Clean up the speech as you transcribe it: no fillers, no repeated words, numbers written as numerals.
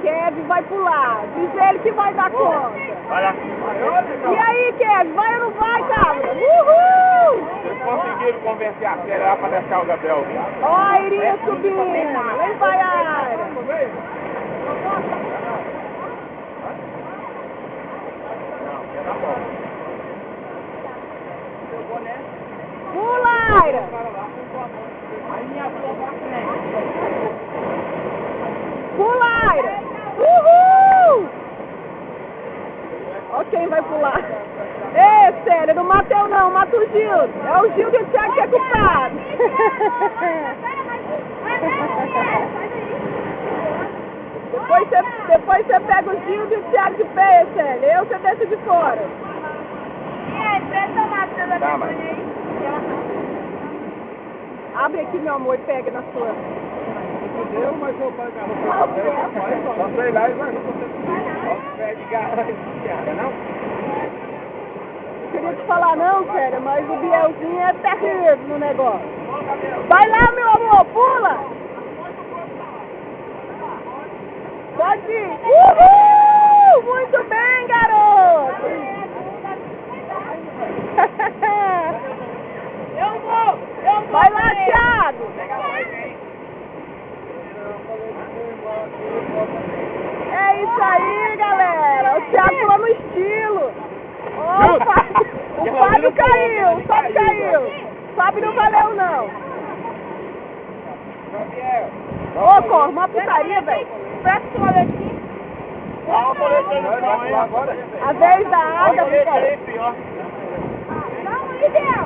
Kevin vai pular. Diz ele que vai dar conta. Vai lá. E aí, Kevin, vai ou não vai, cabra? Uhul! Vocês conseguiram convencer a Fera lá pra deixar o Gabriel vir? Ó a Irinha subindo. Vem, vai, Aira. Pula, Aira. Pula, Aira. Uhul! Ó quem vai pular. Ei, sério, não mata eu não, mata o Gildo. É o Gildo e o Thiago que é culpado. Depois você pega o Gildo e o Thiago de pé, Célia. Eu você deixa de fora. Tá, mas... Abre aqui, meu amor, e pega na sua. Eu, mas eu pago a roupa. Só sei lá e vai. Não? Não queria te falar não, sério, mas o Bielzinho é terrível no negócio. Vai lá, meu amor, pula! Pode ir! Uhul! Muito bem, garoto! Eu vou! Vai lá, Thiago! É isso aí, galera! O Thiago pulou no estilo! Opa! O Fábio caiu! O Fábio caiu! O Fábio não valeu, não! Ô, Corre, uma putaria, velho! Presta o boletim! A vez da água, fica... Não, ideal!